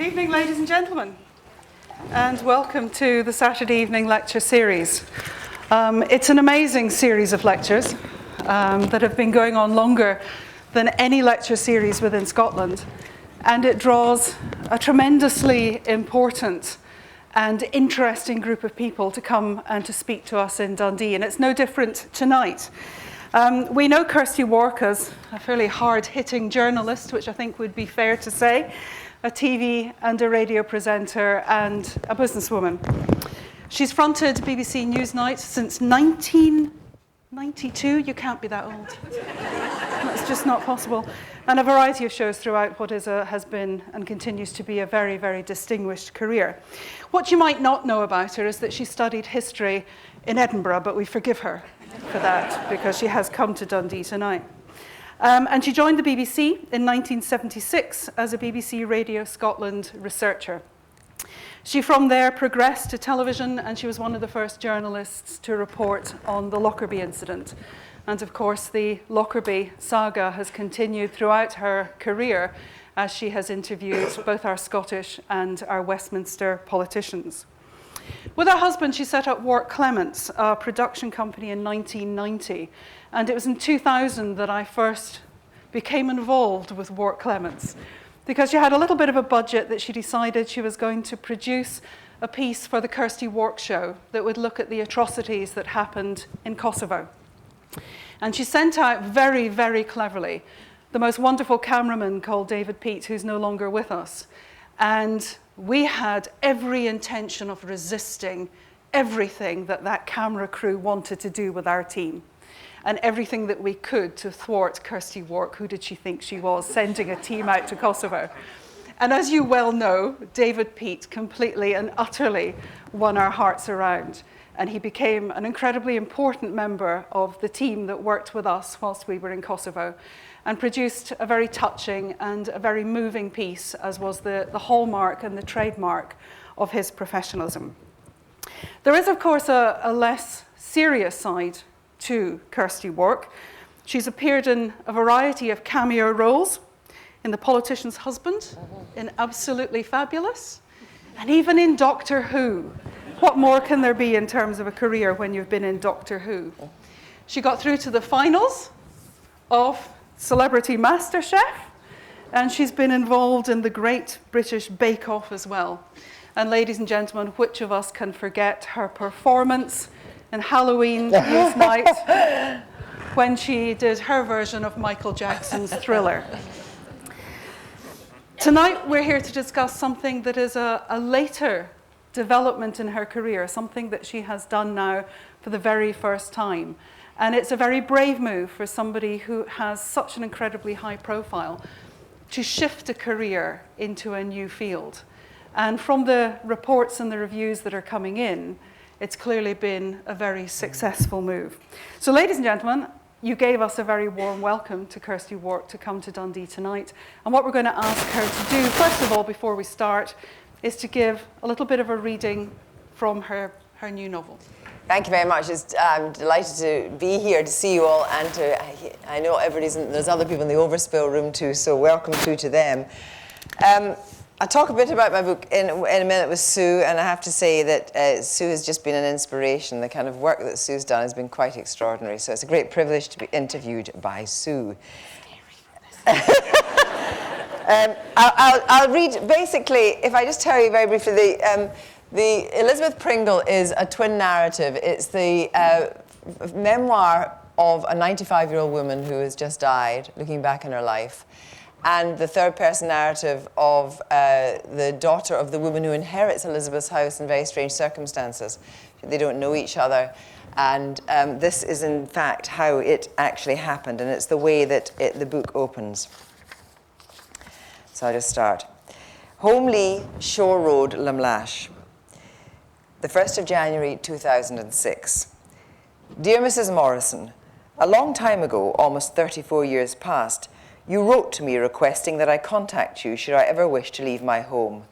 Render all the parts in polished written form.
evening, ladies and gentlemen, and welcome to the Saturday evening lecture series. It's an amazing series of lectures that have been going on longer than any lecture series within Scotland, and it draws a tremendously important and interesting group of people to come and to speak to us in Dundee, and it's no different tonight. We know Kirsty Wark as a fairly hard-hitting journalist, which I think would be fair to say, a TV and a radio presenter and a businesswoman. She's fronted BBC Newsnight since 1992. You can't be that old. That's just not possible. And a variety of shows throughout what has been and continues to be a very, very distinguished career. What you might not know about her is that she studied history in Edinburgh, but we forgive her for that because she has come to Dundee tonight. And she joined the BBC in 1976 as a BBC Radio Scotland researcher. She from there progressed to television, and she was one of the first journalists to report on the Lockerbie incident. And of course, the Lockerbie saga has continued throughout her career as she has interviewed both our Scottish and our Westminster politicians. With her husband, she set up Wark Clements, a production company, in 1990. And it was in 2000 that I first became involved with Wark Clements, because she had a little bit of a budget that she decided she was going to produce a piece for the Kirsty Wark show that would look at the atrocities that happened in Kosovo. And she sent out very, very cleverly the most wonderful cameraman called David Peat, who's no longer with us. And we had every intention of resisting everything that camera crew wanted to do with our team, and everything that we could to thwart Kirsty Wark. Who did she think she was, sending a team out to Kosovo? And as you well know, David Peat completely and utterly won our hearts around. And he became an incredibly important member of the team that worked with us whilst we were in Kosovo, and produced a very touching and a very moving piece, as was the hallmark and the trademark of his professionalism. There is, of course, a less serious side to Kirsty Wark. She's appeared in a variety of cameo roles, in The Politician's Husband, in Absolutely Fabulous, and even in Doctor Who. What more can there be in terms of a career when you've been in Doctor Who? She got through to the finals of Celebrity MasterChef, and she's been involved in the Great British Bake Off as well. And ladies and gentlemen, which of us can forget her performance in Halloween News Night when she did her version of Michael Jackson's Thriller? Tonight we're here to discuss something that is a later development in her career, something that she has done now for the very first time. And it's a very brave move for somebody who has such an incredibly high profile to shift a career into a new field. And from the reports and the reviews that are coming in, it's clearly been a very successful move. So ladies and gentlemen, you gave us a very warm welcome to Kirsty Wark to come to Dundee tonight. And what we're going to ask her to do, first of all, before we start, is to give a little bit of a reading from her new novel. Thank you very much. I'm delighted to be here to see you all, and I know there's other people in the overspill room too, so welcome to them. I'll talk a bit about my book in a minute with Sue, and I have to say that Sue has just been an inspiration. The kind of work that Sue's done has been quite extraordinary, so it's a great privilege to be interviewed by Sue. I'll read, basically, if I just tell you very briefly, the Elizabeth Pringle is a twin narrative. It's the memoir of a 95-year-old woman who has just died, looking back in her life, and the third-person narrative of the daughter of the woman who inherits Elizabeth's house in very strange circumstances. They don't know each other, and this is, in fact, how it actually happened, and it's the way that the book opens. So I'll just start. Holmley, Shore Road, Lamlash. The 1st of January 2006. Dear Mrs. Morrison, a long time ago, almost 34 years past, you wrote to me requesting that I contact you should I ever wish to leave my home.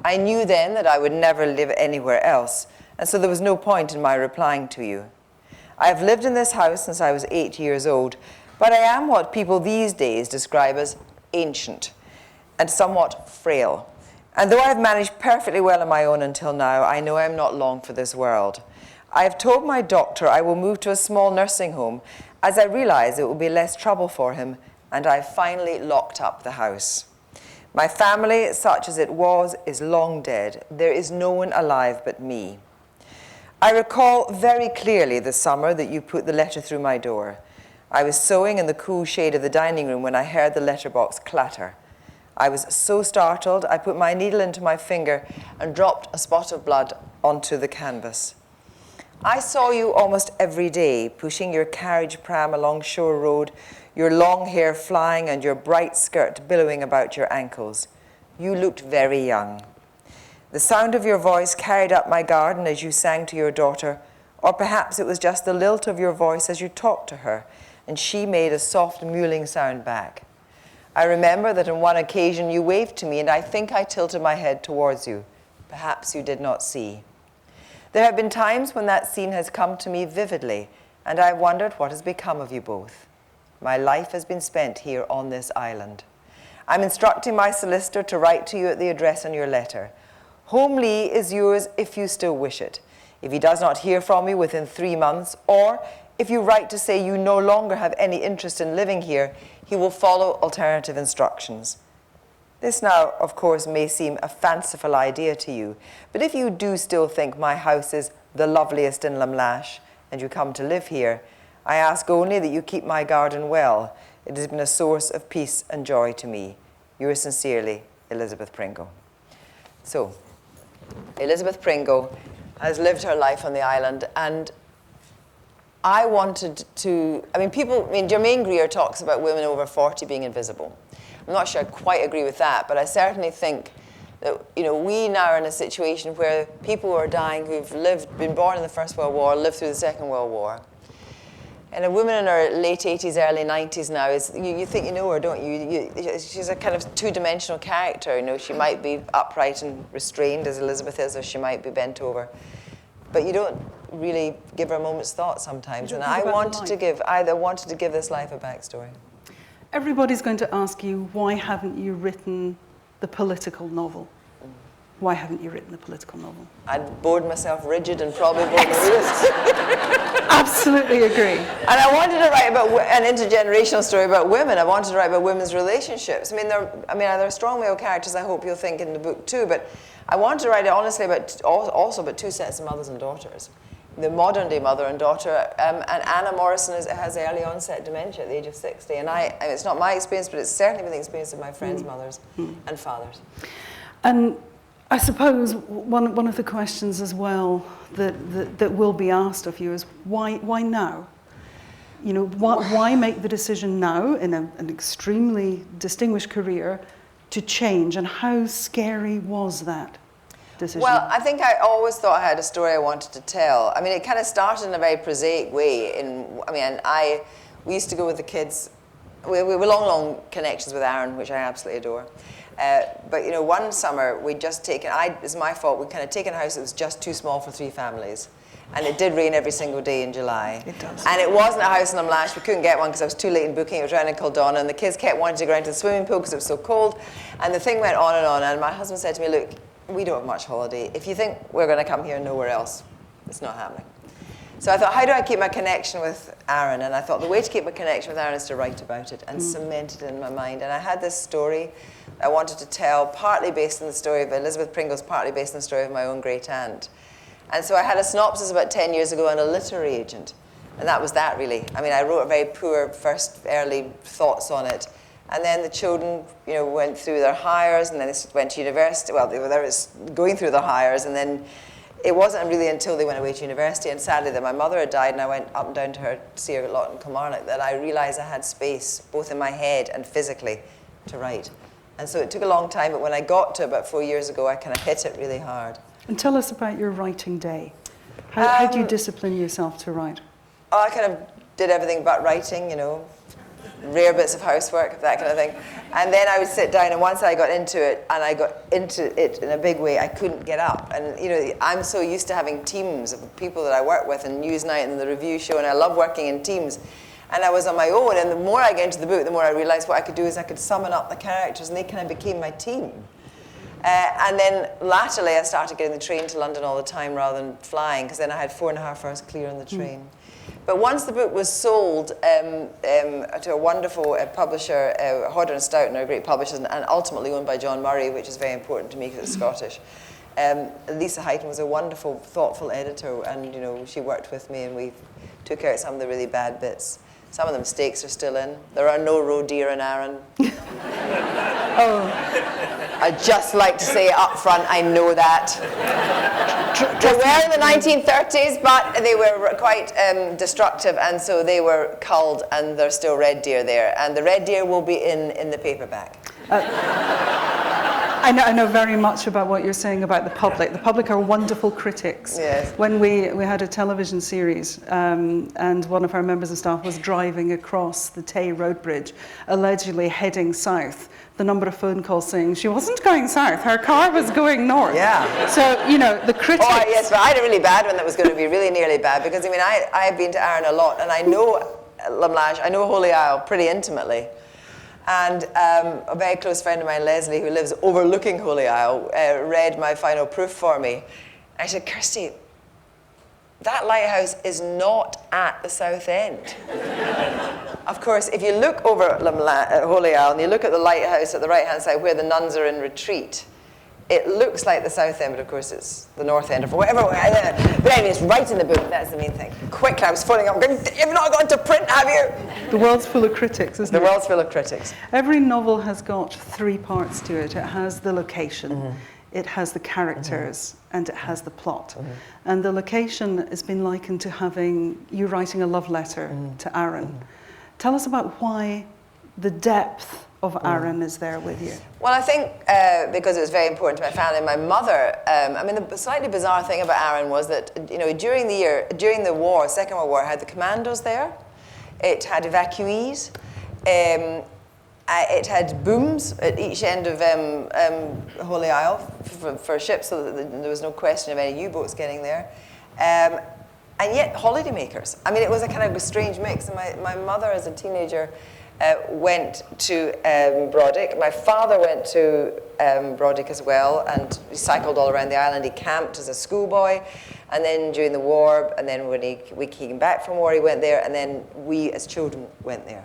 I knew then that I would never live anywhere else, and so there was no point in my replying to you. I have lived in this house since I was 8 years old, but I am what people these days describe as ancient and somewhat frail, And though I have managed perfectly well on my own until now, I know I am not long for this world. I have told my doctor I will move to a small nursing home, as I realise it will be less trouble for him, and I have finally locked up the house. My family, such as it was, is long dead. There is no one alive but me. I recall very clearly the summer that you put the letter through my door. I was sewing in the cool shade of the dining room when I heard the letterbox clatter. I was so startled, I put my needle into my finger and dropped a spot of blood onto the canvas. I saw you almost every day, pushing your carriage pram along Shore Road, your long hair flying and your bright skirt billowing about your ankles. You looked very young. The sound of your voice carried up my garden as you sang to your daughter, or perhaps it was just the lilt of your voice as you talked to her, and she made a soft mewling sound back. I remember that on one occasion you waved to me, and I think I tilted my head towards you. Perhaps you did not see. There have been times when that scene has come to me vividly, and I wondered what has become of you both. My life has been spent here on this island. I'm instructing my solicitor to write to you at the address on your letter. Holmley is yours if you still wish it. If he does not hear from you within 3 months, or if you write to say you no longer have any interest in living here, he will follow alternative instructions. This now, of course, may seem a fanciful idea to you, but if you do still think my house is the loveliest in Lamlash, and you come to live here, I ask only that you keep my garden well. It has been a source of peace and joy to me. Yours sincerely, Elizabeth Pringle. So, Elizabeth Pringle has lived her life on the island, and I wanted to, Germaine Greer talks about women over 40 being invisible. I'm not sure I quite agree with that, but I certainly think that, we now are in a situation where people who are dying who've been born in the First World War, lived through the Second World War. And a woman in her late 80s, early 90s now, you think you know her, don't you? She's a kind of two-dimensional character. She might be upright and restrained, as Elizabeth is, or she might be bent over. But you don't really give her a moment's thought sometimes. And I wanted to give this life a backstory. Everybody's going to ask you, why haven't you written the political novel? Why haven't you written the political novel? I'd bored myself rigid and probably bored the readers. Absolutely agree. And I wanted to write about an intergenerational story about women. I wanted to write about women's relationships. There are strong male characters, I hope you'll think, in the book too, but I wanted to write it honestly also about two sets of mothers and daughters. The modern-day mother and daughter, and Anna Morrison has early onset dementia at the age of 60, and it's not my experience, but it's certainly been the experience of my friends' mothers and fathers. And I suppose one of the questions as well that will be asked of you is why now? Why make the decision now in an extremely distinguished career to change, and how scary was that decision? Well, I think I always thought I had a story I wanted to tell. It kind of started in a very prosaic way. We used to go with the kids. We have long connections with Arran, which I absolutely adore. But one summer we'd just taken, it's my fault, we'd kind of taken a house that was just too small for 3 families. And it did rain every single day in July. It does. And it wasn't a house in Lamlash. We couldn't get one because I was too late in booking. It was around in Kildonna, and the kids kept wanting to go into the swimming pool because it was so cold. And the thing went on, and my husband said to me, look, we don't have much holiday. If you think we're going to come here and nowhere else, it's not happening. So I thought, how do I keep my connection with Arran? And I thought the way to keep my connection with Arran is to write about it and cement it in my mind. And I had this story I wanted to tell, partly based on the story of Elizabeth Pringle's, partly based on the story of my own great aunt. And so I had a synopsis about 10 years ago and a literary agent. And that was that, really. I wrote a very poor first early thoughts on it. And then the children, went through their hires, and then they went to university. Well, they were going through their hires, and then it wasn't really until they went away to university, and sadly that my mother had died, and I went up and down to her to see her a lot in Kilmarnock, that I realised I had space, both in my head and physically, to write. And so it took a long time, but when I got to about 4 years ago, I kind of hit it really hard. And tell us about your writing day. How do you discipline yourself to write? I kind of did everything but writing, rare bits of housework, that kind of thing. And then I would sit down, and once I got into it, and I got into it in a big way, I couldn't get up. And, I'm so used to having teams of people that I work with, and Newsnight and the review show, and I love working in teams. And I was on my own, and the more I got into the book, the more I realised what I could do is I could summon up the characters, and they kind of became my team. And then latterly, I started getting the train to London all the time rather than flying, because then I had 4.5 hours clear on the train. But once the book was sold to a wonderful publisher, Hodder and Stoughton are great publishers, and ultimately owned by John Murray, which is very important to me because it's Scottish. Lisa Heighton was a wonderful, thoughtful editor, and she worked with me, and we took out some of the really bad bits. Some of the mistakes are still in. There are no roe deer in Arran. I'd just like to say up front, I know that. They were in the 1930s, but they were quite destructive, and so they were culled, and there's still red deer there. And the red deer will be in the paperback. I know very much about what you're saying about the public. The public are wonderful critics. Yes. When we had a television series, and one of our members of staff was driving across the Tay Road Bridge, allegedly heading south, the number of phone calls saying she wasn't going south, her car was going north. Yeah. So, the critics... Oh, yes, but I had a really bad one that was going to be really nearly bad, because, I've been to Arran a lot, and I know Lumlash, I know Holy Isle pretty intimately. And a very close friend of mine, Leslie, who lives overlooking Holy Isle, read my final proof for me. I said, Kirsty, that lighthouse is not at the south end. Of course, if you look over at Holy Isle and you look at the lighthouse at the right-hand side where the nuns are in retreat, it looks like the south end, but of course it's the north end, or whatever. But anyway, it's right in the book. That's the main thing. Quickly, I was phoning up, going, you've not gone to print, have you? The world's full of critics, isn't it? The world's full of critics. Every novel has got 3 parts to it. It has the location, it has the characters, and it has the plot. And the location has been likened to having you writing a love letter to Arran. Tell us about why the depth of Arran is there with you. Well, I think because it was very important to my family. My mother, the slightly bizarre thing about Arran was that, during the war, Second World War, it had the commandos there. It had evacuees. It had booms at each end of Holy Isle for ships, so that there was no question of any U-boats getting there. And yet, holidaymakers. It was a kind of a strange mix. And my mother, as a teenager, went to Brodick. My father went to Brodick as well, and he cycled all around the island. He camped as a schoolboy, and then during the war, and then when he came back from war, he went there, and then we as children went there.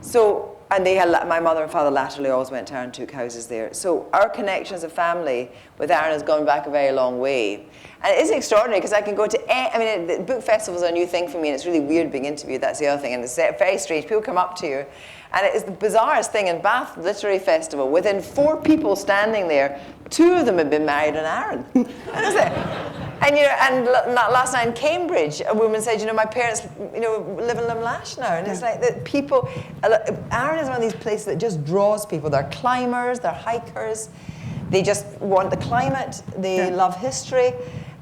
So, and my mother and father latterly always went to Arran and took houses there. So our connection as a family with Arran has gone back a very long way. And it is extraordinary because I can go to, the book festival is a new thing for me, and it's really weird being interviewed, that's the other thing, and it's very strange. People come up to you, and it is the bizarrest thing in Bath Literary Festival. Within 4 people standing there, 2 of them had been married in Arran. And last night in Cambridge, a woman said, my parents, live in Lumlash now. And it's like that people, Arran is one of these places that just draws people. They're climbers, they're hikers. They just want the climate. They love history.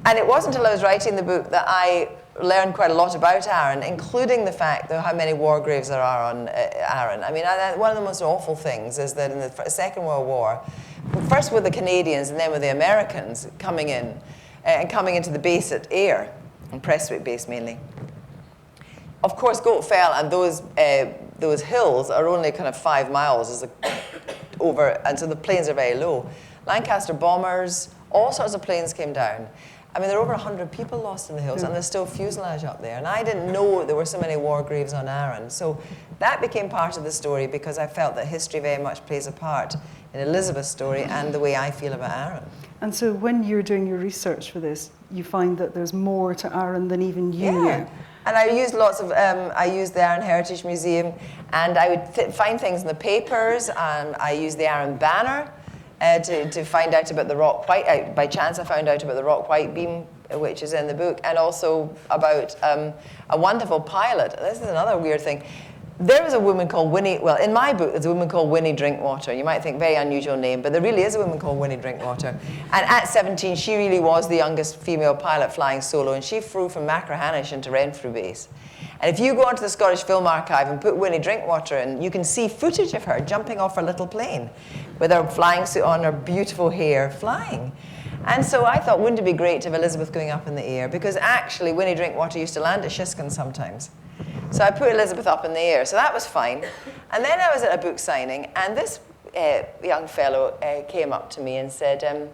And it wasn't until I was writing the book that I learned quite a lot about Arran, including the fact that how many war graves there are on Arran. One of the most awful things is that in the Second World War, first with the Canadians and then with the Americans coming in, and coming into the base at Ayr, on Prestwick base mainly. Of course, Goat Fell and those hills are only kind of 5 miles over, and so the planes are very low. Lancaster bombers, all sorts of planes came down. There are over 100 people lost in the hills, and there's still fuselage up there. And I didn't know there were so many war graves on Arran. So that became part of the story because I felt that history very much plays a part in Elizabeth's story and the way I feel about Arran. And so when you're doing your research for this, you find that there's more to Arran than even you knew. And I used I used the Arran Heritage Museum, and I would find things in the papers, and I used the Arran Banner to find out about the rock white. By chance, I found out about the rock white beam, which is in the book, and also about a wonderful pilot. This is another weird thing. There was a woman called Winnie, well, in my book, there's a woman called Winnie Drinkwater. You might think, very unusual name, but there really is a woman called Winnie Drinkwater. And at 17, she really was the youngest female pilot flying solo, and she flew from Machrihanish into Renfrew base. And if you go onto the Scottish Film Archive and put Winnie Drinkwater in, you can see footage of her jumping off her little plane with her flying suit on, her beautiful hair, flying. And so I thought, wouldn't it be great to have Elizabeth going up in the air? Because actually, Winnie Drinkwater used to land at Shiskin sometimes. So I put Elizabeth up in the air, so that was fine. And then I was at a book signing, and this young fellow came up to me and said,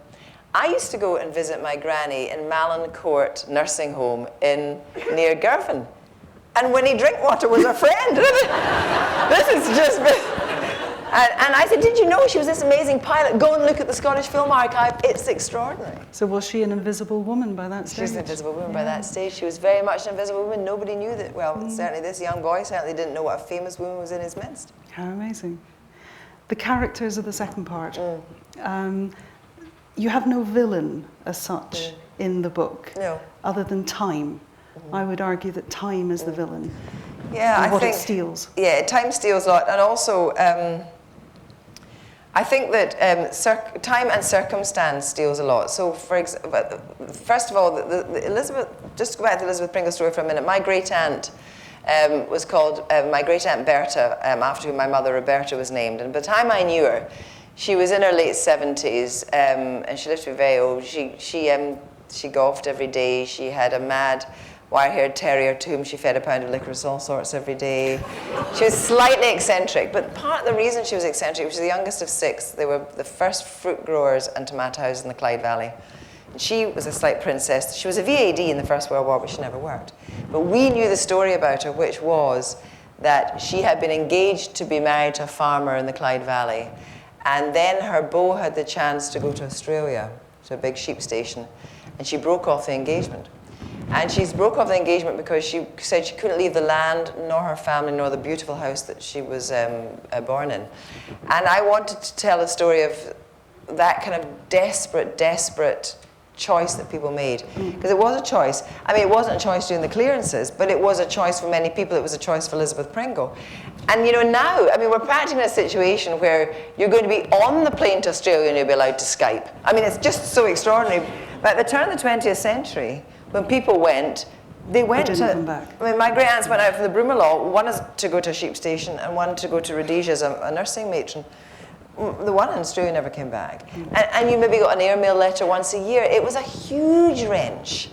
I used to go and visit my granny in Malin Court nursing home near Girvan. And Winnie Drinkwater was her friend. This is just... And I said, did you know she was this amazing pilot? Go and look at the Scottish Film Archive. It's extraordinary. So was she an invisible woman by that stage? She was an invisible woman by that stage. She was very much an invisible woman. Nobody knew that. Well, certainly this young boy certainly didn't know what a famous woman was in his midst. How amazing. The characters of the second part. You have no villain as such in the book, other than time. I would argue that time is the villain. Yeah, and what it steals. Yeah, time steals a lot. And also, I think that time and circumstance steals a lot. So, for example, first of all, the Elizabeth, just to go back to the Elizabeth Pringle story for a minute, my great-aunt was called, my great-aunt Berta, after whom my mother Roberta was named. And by the time I knew her, she was in her late 70s, and she lived to be very old. She golfed every day. She had a mad wire-haired terrier to whom she fed a pound of licorice all sorts every day. She was slightly eccentric, but part of the reason she was eccentric, she was the youngest of 6. They were the first fruit growers and tomato houses in the Clyde Valley. And she was a slight princess. She was a VAD in the First World War, but she never worked. But we knew the story about her, which was that she had been engaged to be married to a farmer in the Clyde Valley. And then her beau had the chance to go to Australia, to a big sheep station, and she broke off the engagement. And she broke off the engagement because she said she couldn't leave the land, nor her family, nor the beautiful house that she was born in. And I wanted to tell a story of that kind of desperate choice that people made. Because it was a choice. I mean, it wasn't a choice doing the clearances, but it was a choice for many people. It was a choice for Elizabeth Pringle. And you know, now, I mean, we're practically in a situation where you're going to be on the plane to Australia and you'll be allowed to Skype. I mean, it's just so extraordinary. But at the turn of the 20th century, when people went, they went didn't come back. I mean, my great aunts went out for the Broomerlaw. One is to go to a sheep station and one to go to Rhodesia as a nursing matron. The one in Australia never came back. And you maybe got an airmail letter once a year. It was a huge wrench.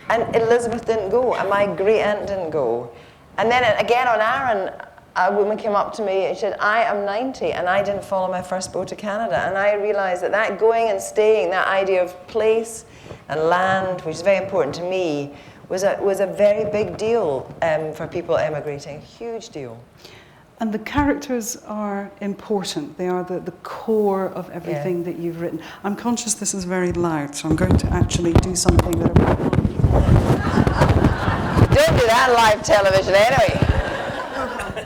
And Elizabeth didn't go, and my great aunt didn't go. And then again on Arran, a woman came up to me and said, I am 90 and I didn't follow my first boat to Canada. And I realized that going and staying, that idea of place and land, which is very important to me, was a very big deal for people emigrating, a huge deal. And the characters are important. They are the core of everything that you've written. I'm conscious this is very loud, so I'm going to actually do something that... Don't do that on live television anyway.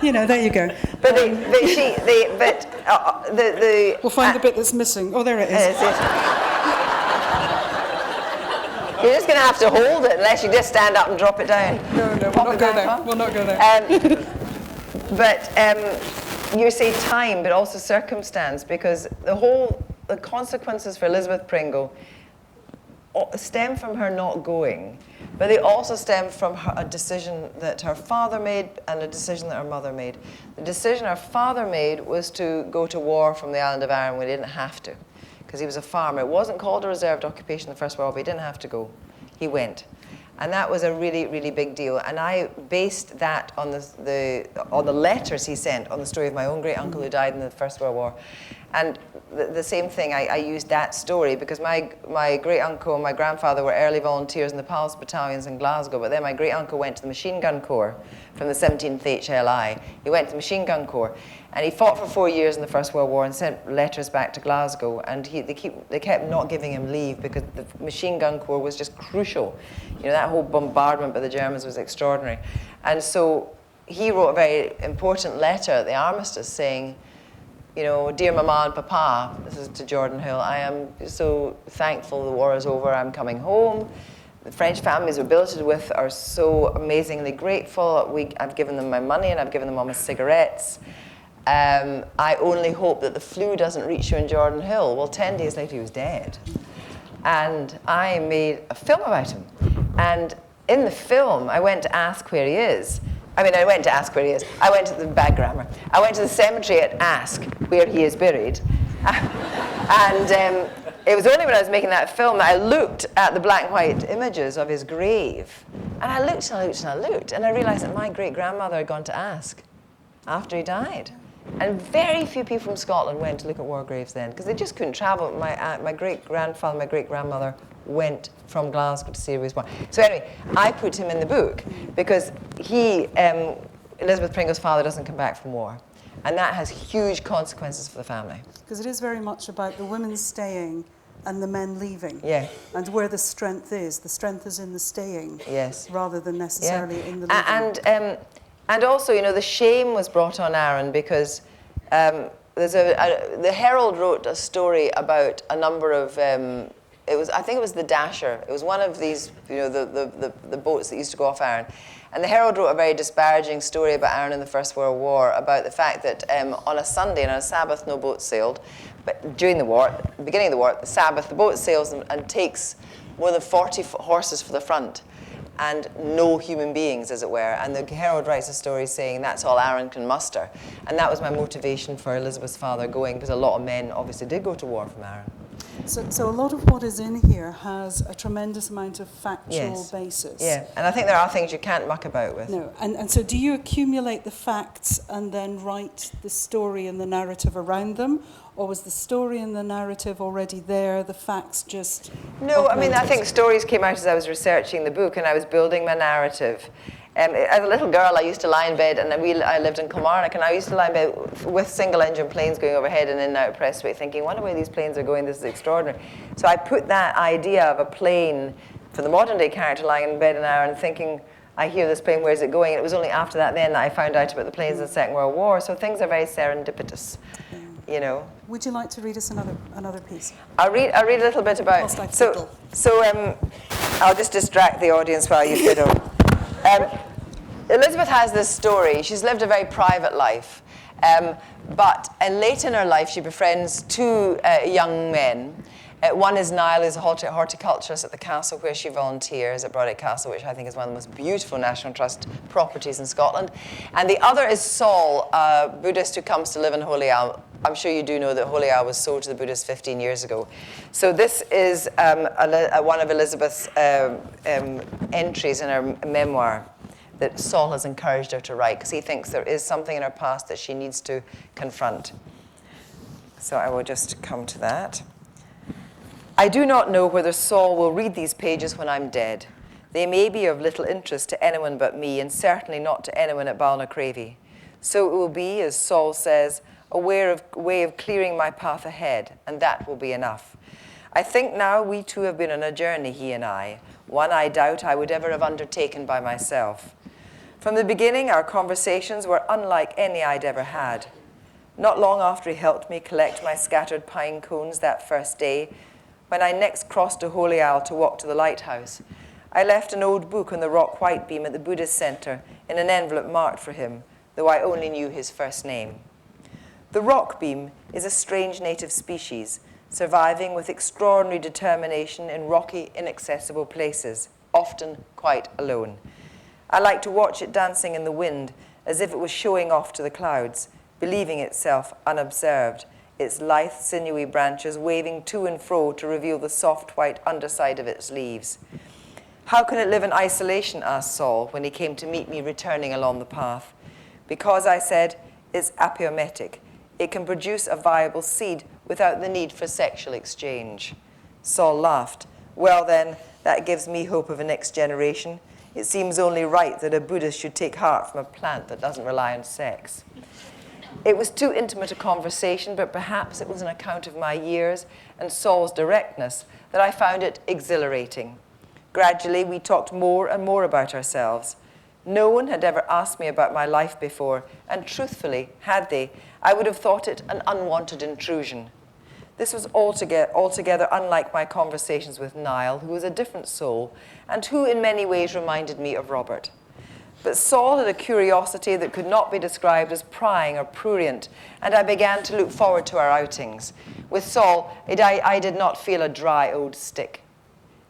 You know, there you go. But we'll find the bit that's missing. Oh, there it is. You're just going to have to hold it unless you just stand up and drop it down. No, we'll not go there. We'll not go there. But you say time, but also circumstance, because the consequences for Elizabeth Pringle stem from her not going, but they also stem from a decision that her father made and a decision that her mother made. The decision her father made was to go to war from the island of Arran when he didn't have to, because he was a farmer. It wasn't called a reserved occupation in the First World War, but he didn't have to go. He went. And that was a really, really big deal. And I based that on the letters he sent on the story of my own great uncle who died in the First World War. And the same thing, I used that story because my great uncle and my grandfather were early volunteers in the Palace battalions in Glasgow, but then my great uncle went to the Machine Gun Corps from the 17th HLI. He went to the Machine Gun Corps. And he fought for 4 years in the First World War and sent letters back to Glasgow. And they kept not giving him leave because the Machine Gun Corps was just crucial. You know, that whole bombardment by the Germans was extraordinary. And so he wrote a very important letter at the armistice saying, you know, dear Mama and Papa, this is to Jordan Hill, I am so thankful the war is over, I'm coming home. The French families we're billeted with are so amazingly grateful. I've given them my money and I've given them all my cigarettes. I only hope that the flu doesn't reach you in Jordan Hill. Well, 10 days later, he was dead. And I made a film about him. And in the film, I went to ask where he is. I went to the bad grammar. I went to the cemetery at Ask, where he is buried. And it was only when I was making that film that I looked at the black and white images of his grave. And I looked and I looked and I looked. And I realized that my great-grandmother had gone to Ask after he died. And very few people from Scotland went to look at war graves then, because they just couldn't travel. My great-grandfather, my great-grandmother went from Glasgow to see where he was born. So anyway, I put him in the book because he, Elizabeth Pringle's father, doesn't come back from war. And that has huge consequences for the family. Because it is very much about the women staying and the men leaving. Yeah. And where the strength is. The strength is in the staying. Yes. Rather than necessarily in the leaving. And also, you know, the shame was brought on Arran because the Herald wrote a story about a number of, I think it was the Dasher. It was one of these, you know, the boats that used to go off Arran. And the Herald wrote a very disparaging story about Arran in the First World War, about the fact that on a Sunday and on a Sabbath, no boat sailed. But during the war, beginning of the war, the Sabbath, the boat sails and takes more than 40 horses for the front, and no human beings, as it were. And the Herald writes a story saying that's all Arran can muster. And that was my motivation for Elizabeth's father going, because a lot of men obviously did go to war from Arran. So a lot of what is in here has a tremendous amount of factual basis. Yeah, and I think there are things you can't muck about with. No, and so do you accumulate the facts and then write the story and the narrative around them? Or was the story and the narrative already there, the facts just No, I mean, I augmented? think stories came out as I was researching the book and I was building my narrative. As a little girl, I used to lie in bed, and I lived in Kilmarnock, and I used to lie in bed with single-engine planes going overhead and in and out of Prestwick, thinking, wonder where these planes are going, this is extraordinary. So I put that idea of a plane for the modern-day character lying in bed an hour and thinking, I hear this plane, where's it going? And it was only after that then that I found out about the planes in the Second World War, so things are very serendipitous, you know. Would you like to read us another piece? I'll read a little bit about... I'll just distract the audience while you fiddle. Elizabeth has this story. She's lived a very private life, but late in her life she befriends two young men. One is Niall, who's a horticulturist at the castle where she volunteers, at Brodick Castle, which I think is one of the most beautiful National Trust properties in Scotland. And the other is Saul, a Buddhist who comes to live in Holy Isle. I'm sure you do know that Holy Isle was sold to the Buddhists 15 years ago. So this is one of Elizabeth's entries in her memoir that Saul has encouraged her to write, because he thinks there is something in her past that she needs to confront. So I will just come to that. I do not know whether Saul will read these pages when I'm dead. They may be of little interest to anyone but me, and certainly not to anyone at Balnacravie. So it will be, as Saul says, a way of clearing my path ahead, and that will be enough. I think now we two have been on a journey, he and I, one I doubt I would ever have undertaken by myself. From the beginning, our conversations were unlike any I'd ever had. Not long after he helped me collect my scattered pine cones that first day, when I next crossed to Holy Isle to walk to the lighthouse, I left an old book on the rock white beam at the Buddhist Centre in an envelope marked for him, though I only knew his first name. The rock beam is a strange native species, surviving with extraordinary determination in rocky, inaccessible places, often quite alone. I like to watch it dancing in the wind as if it was showing off to the clouds, believing itself unobserved, its lithe, sinewy branches waving to and fro to reveal the soft white underside of its leaves. How can it live in isolation, asked Saul, when he came to meet me returning along the path. Because, I said, it's apiometic. It can produce a viable seed without the need for sexual exchange. Saul laughed. Well then, that gives me hope of a next generation. It seems only right that a Buddhist should take heart from a plant that doesn't rely on sex. It was too intimate a conversation, but perhaps it was an account of my years and Saul's directness that I found it exhilarating. Gradually, we talked more and more about ourselves. No one had ever asked me about my life before, and truthfully, had they, I would have thought it an unwanted intrusion. This was altogether unlike my conversations with Niall, who was a different soul, and who in many ways reminded me of Robert. But Saul had a curiosity that could not be described as prying or prurient, and I began to look forward to our outings. With Saul, I did not feel a dry old stick.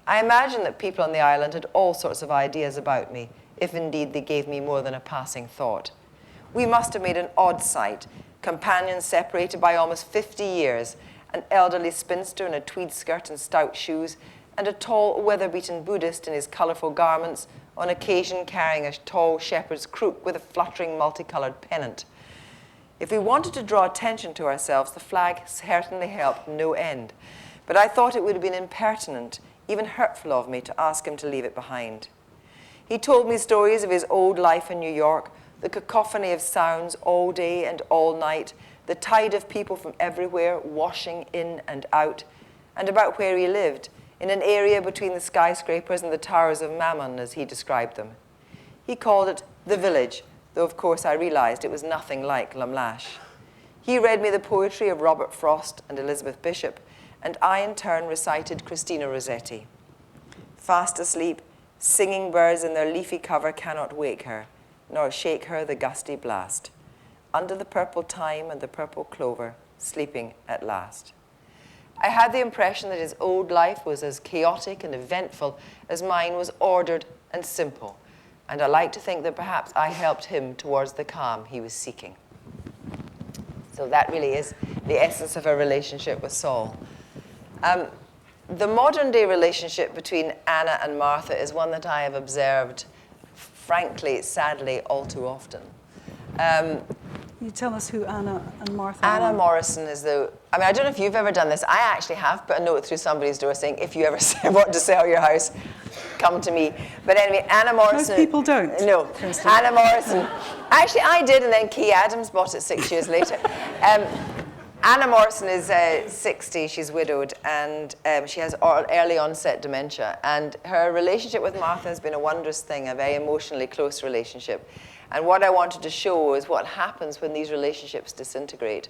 I imagine that people on the island had all sorts of ideas about me, if indeed they gave me more than a passing thought. We must have made an odd sight, companions separated by almost 50 years, an elderly spinster in a tweed skirt and stout shoes, and a tall, weather-beaten Buddhist in his colourful garments, on occasion carrying a tall shepherd's crook with a fluttering multicoloured pennant. If we wanted to draw attention to ourselves, the flag certainly helped no end. But I thought it would have been impertinent, even hurtful of me, to ask him to leave it behind. He told me stories of his old life in New York, the cacophony of sounds all day and all night, the tide of people from everywhere washing in and out, and about where he lived, in an area between the skyscrapers and the towers of Mammon, as he described them. He called it the village, though of course I realized it was nothing like Lumlash. He read me the poetry of Robert Frost and Elizabeth Bishop, and I in turn recited Christina Rossetti. Fast asleep, singing birds in their leafy cover cannot wake her, nor shake her the gusty blast. Under the purple thyme and the purple clover, sleeping at last. I had the impression that his old life was as chaotic and eventful as mine was ordered and simple, and I like to think that perhaps I helped him towards the calm he was seeking. So that really is the essence of her relationship with Saul. The modern day relationship between Anna and Martha is one that I have observed, frankly, sadly, all too often. Can you tell us who Anna and Martha are? Anna Morrison is I don't know if you've ever done this. I actually have put a note through somebody's door saying, if you ever want to sell your house, come to me. But anyway, Anna Morrison. Most people don't. No. Kirsty. Anna Morrison. Actually, I did, and then Kay Adams bought it 6 years later. Anna Morrison is 60, she's widowed, and she has early onset dementia. And her relationship with Martha has been a wondrous thing, a very emotionally close relationship. And what I wanted to show is what happens when these relationships disintegrate.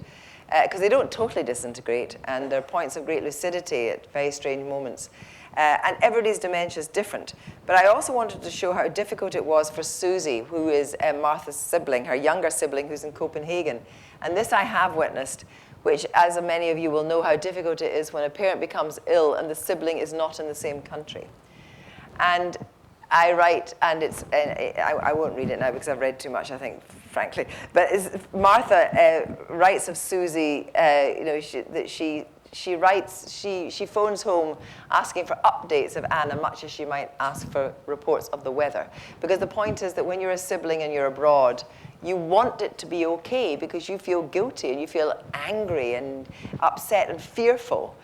Because they don't totally disintegrate, and there are points of great lucidity at very strange moments. And everybody's dementia is different. But I also wanted to show how difficult it was for Susie, who is Martha's sibling, her younger sibling, who's in Copenhagen. And this I have witnessed, which, as many of you will know, how difficult it is when a parent becomes ill and the sibling is not in the same country. And I write, and I won't read it now because I've read too much, I think, frankly. But Martha writes of Susie, that she phones home asking for updates of Anna, much as she might ask for reports of the weather. Because the point is that when you're a sibling and you're abroad, you want it to be okay because you feel guilty and you feel angry and upset and fearful.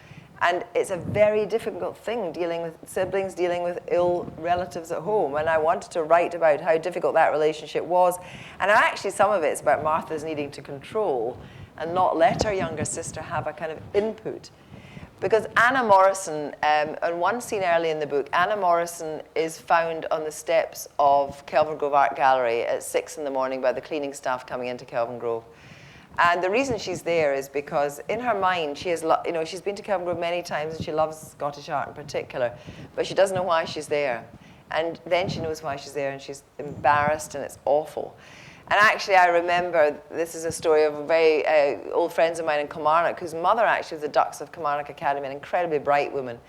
And it's a very difficult thing dealing with siblings, dealing with ill relatives at home. And I wanted to write about how difficult that relationship was. And actually some of it's about Martha's needing to control and not let her younger sister have a kind of input. Because Anna Morrison, on one scene early in the book, Anna Morrison is found on the steps of Kelvin Grove Art Gallery at 6 in the morning by the cleaning staff coming into Kelvin Grove. And the reason she's there is because in her mind, she has, she's been to Kelvin Grove many times and she loves Scottish art in particular, but she doesn't know why she's there. And then she knows why she's there and she's embarrassed and it's awful. And actually, I remember, this is a story of very old friends of mine in Kilmarnock, whose mother actually was the Dux of Kilmarnock Academy, an incredibly bright woman.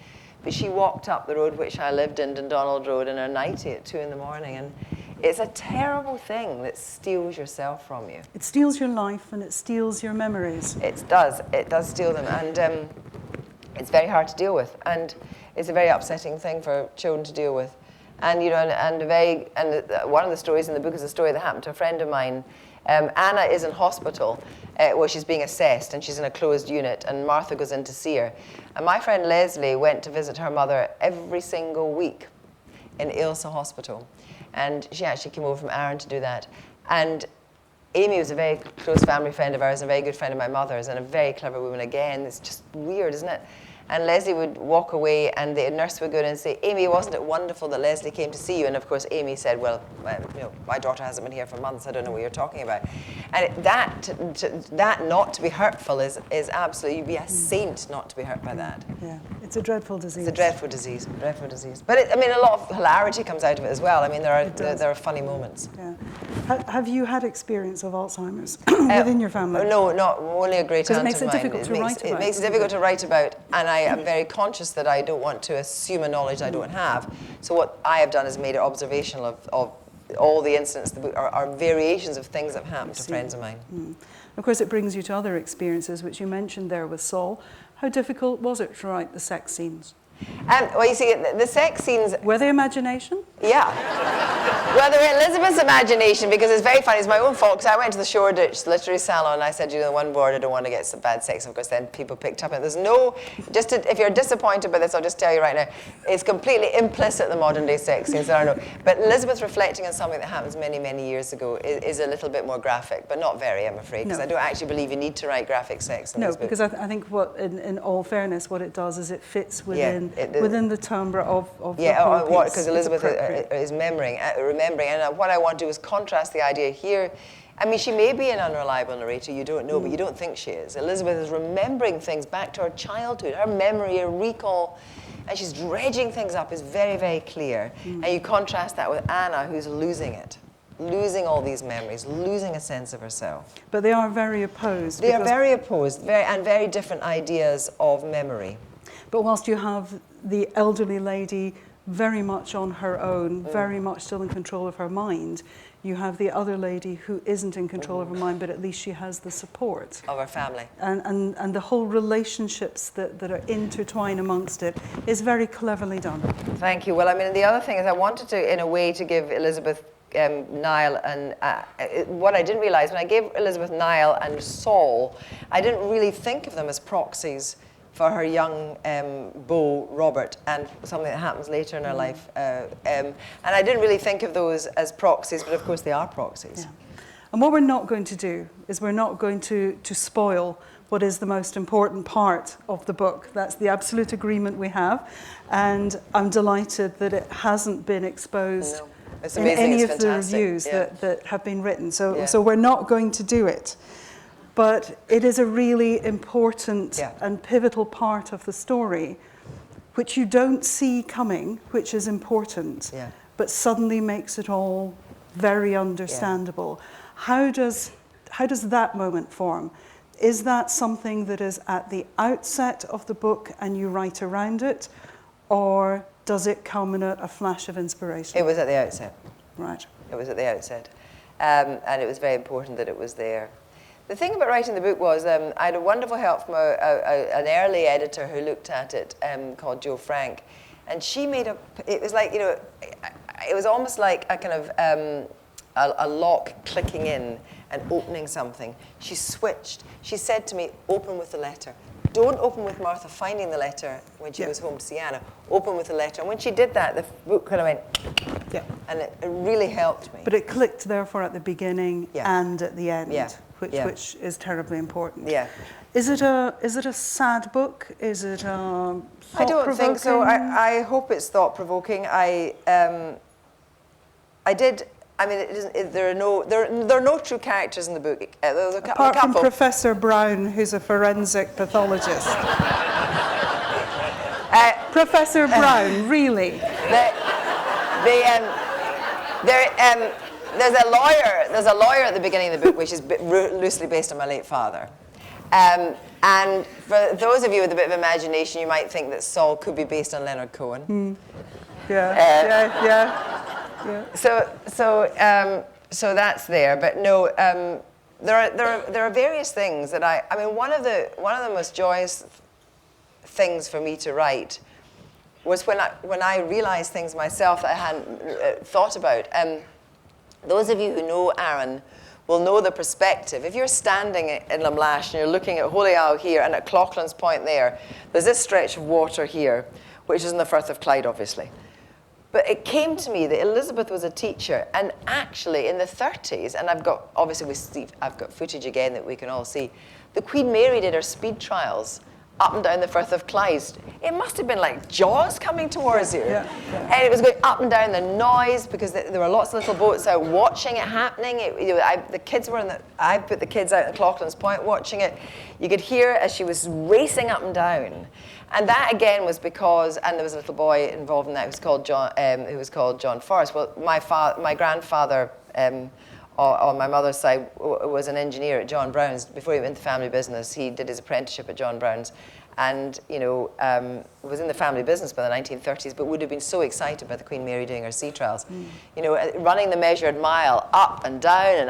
But she walked up the road which I lived in, Dundonald Road, in her nightie at 2 in the morning. And it's a terrible thing that steals yourself from you. It steals your life and it steals your memories. It does steal them. And it's very hard to deal with. And it's a very upsetting thing for children to deal with. And one of the stories in the book is a story that happened to a friend of mine. Anna is in hospital where she's being assessed, and she's in a closed unit, and Martha goes in to see her. And my friend Leslie went to visit her mother every single week in Ailsa Hospital, and she actually came over from Arran to do that. And Amy was a very close family friend of ours, a very good friend of my mother's, and a very clever woman again. It's just weird, isn't it? And Leslie would walk away, and the nurse would go in and say, Amy, wasn't it wonderful that Leslie came to see you? And of course, Amy said, well, my daughter hasn't been here for months. I don't know what you're talking about. And that not to be hurtful is absolutely, you'd be a saint not to be hurt by that. Yeah, it's a dreadful disease. It's a dreadful disease, dreadful disease. But a lot of hilarity comes out of it as well. I mean, there are funny moments. Yeah. Have you had experience of Alzheimer's within your family? No, not only a great aunt of mine. Because it makes it difficult to write about. It makes it difficult to write about, and I am very conscious that I don't want to assume a knowledge I don't have. So what I have done is made it observational of all the incidents are variations of things that have happened to friends of mine. Mm. Of course, it brings you to other experiences, which you mentioned there with Saul. How difficult was it to write the sex scenes? Well, you see, the sex scenes... Were they imagination? Yeah. Well, they're Elizabeth's imagination, because it's very funny. It's my own fault, because I went to the Shoreditch Literary Salon, and I said, you know, one word, I don't want to get some bad sex. Of course, then people picked up. And there's no... if you're disappointed by this, I'll just tell you right now, it's completely implicit, the modern-day sex scenes. I don't know. But Elizabeth reflecting on something that happens many, many years ago is a little bit more graphic, but not very, I'm afraid, because I don't actually believe you need to write graphic sex in this book. No, because I think what, in all fairness, what it does is it fits within within the timbre of the whole piece. Because Elizabeth is remembering, and what I want to do is contrast the idea here. I mean, she may be an unreliable narrator, you don't know, but you don't think she is. Elizabeth is remembering things back to her childhood, her memory, her recall, and she's dredging things up is very, very clear. And you contrast that with Anna, who's losing it. Losing all these memories, losing a sense of herself. But they are very opposed. They are very opposed, and very different ideas of memory. But whilst you have the elderly lady very much on her own, very much still in control of her mind, you have the other lady who isn't in control of her mind, but at least she has the support of her family. And the whole relationships that are intertwined amongst it is very cleverly done. Thank you. Well, I mean, the other thing is I wanted to, in a way, to give Elizabeth Niall and what I didn't realize when I gave Elizabeth Niall and Saul, I didn't really think of them as proxies for her young beau Robert and something that happens later in her life, and I didn't really think of those as proxies, but of course they are proxies. Yeah. And what we're not going to do is we're not going to spoil what is the most important part of the book. That's the absolute agreement we have, and I'm delighted that it hasn't been exposed. No. It's in amazing. any It's of the fantastic. reviews that have been written. So we're not going to do it. But it is a really important and pivotal part of the story, which you don't see coming, which is important, but suddenly makes it all very understandable. How does that moment form? Is that something that is at the outset of the book and you write around it, or does it come in a flash of inspiration? It was at the outset. Right. It was at the outset. And it was very important that it was there. The thing about writing the book was I had a wonderful help from an early editor who looked at it called Jo Frank. And she made it was like, you know, it was almost like a kind of a lock clicking in and opening something. She switched. She said to me, open with the letter. Don't open with Martha finding the letter when she goes home to see Anna. Open with the letter. And when she did that, the book kind of went, and it really helped me. But it clicked, therefore, at the beginning and at the end, which is terribly important. Yeah. Is it a sad book? Is it thought-provoking? I don't think so. I hope it's thought-provoking. I mean, there are no true characters in the book. There's Apart from Professor Brown, who's a forensic pathologist. Professor Brown, really? There's a lawyer at the beginning of the book, which is loosely based on my late father. And for those of you with a bit of imagination, you might think that Saul could be based on Leonard Cohen. Yeah. So that's there, but no. There are various things that I mean, one of the most joyous things for me to write was when I realized things myself that I hadn't thought about. Those of you who know Arran will know the perspective. If you're standing in Lamlash and you're looking at Holy Isle here and at Cloughlan's Point there's this stretch of water here, which is in the Firth of Clyde, obviously. But it came to me that Elizabeth was a teacher, and actually in the 30s, and I've got footage again that we can all see, the Queen Mary did her speed trials up and down the Firth of Clyde. It must have been like Jaws coming towards you. And it was going up and down, the noise, because there were lots of little boats out watching it happening. The kids were I put the kids out in Cloughlan's Point watching it. You could hear as she was racing up and down. And that again was because, and there was a little boy involved in that who was called John Forrest. Well, my grandfather on my mother's side was an engineer at John Brown's. Before he went into family business, he did his apprenticeship at John Brown's, and was in the family business by the 1930s, but would have been so excited by the Queen Mary doing her sea trials. Running the measured mile up and down,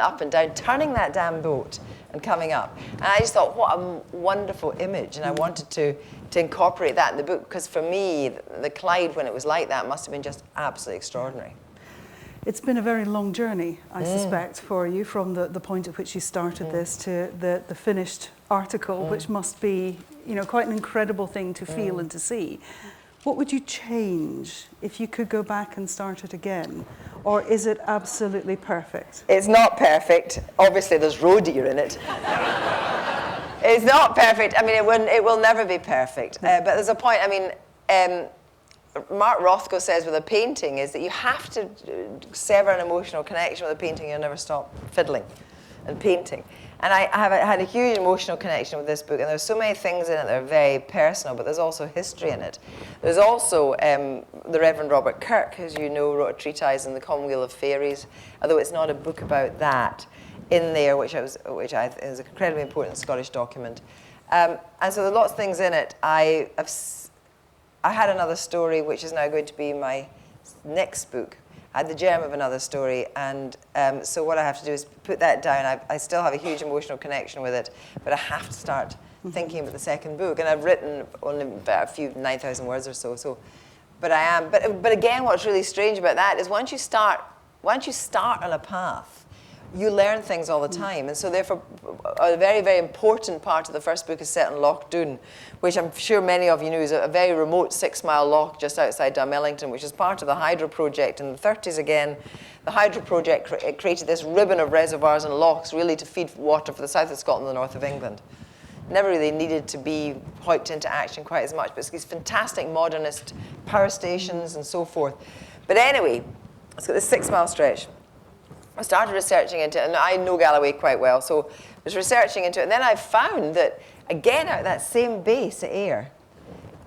turning that damn boat and coming up. And I just thought, what a wonderful image, and I wanted to to incorporate that in the book, because for me, the Clyde, when it was like that, must have been just absolutely extraordinary. It's been a very long journey, I suspect, for you, from the point at which you started this to the finished article, which must be, you know, quite an incredible thing to feel and to see. What would you change if you could go back and start it again? Or is it absolutely perfect? It's not perfect. Obviously, there's roe deer in it. It's not perfect. I mean, it will never be perfect. But there's a point, I mean, Mark Rothko says with a painting is that you have to sever an emotional connection with a painting, you'll never stop fiddling and painting. And I have had a huge emotional connection with this book, and there's so many things in it that are very personal, but there's also history in it. There's also the Reverend Robert Kirk, as you know, wrote a treatise on the Commonweal of Fairies, although it's not a book about that, in there, which is an incredibly important Scottish document. And so there's lots of things in it. I had another story, which is now going to be my next book. I had the germ of another story, and so what I have to do is put that down. I still have a huge emotional connection with it, but I have to start thinking about the second book. And I've written only about a few 9,000 words or so. But I am. But again, what's really strange about that is once you start on a path, you learn things all the time. And so therefore, a very, very important part of the first book is set in Loch Doon, which I'm sure many of you know is a very remote 6-mile loch just outside Dunmellington, which is part of the hydro project. In the 30s again, the hydro project created this ribbon of reservoirs and lochs really to feed water for the south of Scotland and the north of England. Never really needed to be hoiked into action quite as much, but it's these fantastic modernist power stations and so forth. But anyway, it's got this 6-mile stretch. I started researching into it, and I know Galloway quite well, so I was researching into it, and then I found that, again, out of that same base at Ayr,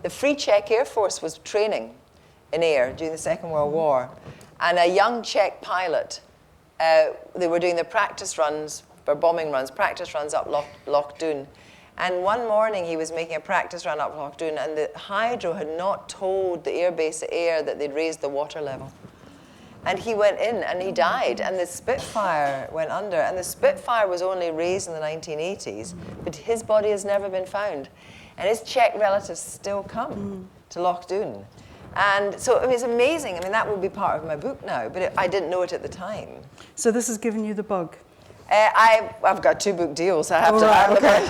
the Free Czech Air Force was training in Ayr during the Second World War, and a young Czech pilot, they were doing their practice runs, for bombing runs, practice runs up Loch Doon, and one morning he was making a practice run up Loch Doon, and the hydro had not told the air base at Ayr that they'd raised the water level. And he went in and he died, and the Spitfire went under. And the Spitfire was only raised in the 1980s, but his body has never been found. And his Czech relatives still come to Loch Doon. And so I mean, it's amazing. I mean, that will be part of my book now, but I didn't know it at the time. So this has given you the bug? I've got 2 book deals. I have to right, okay.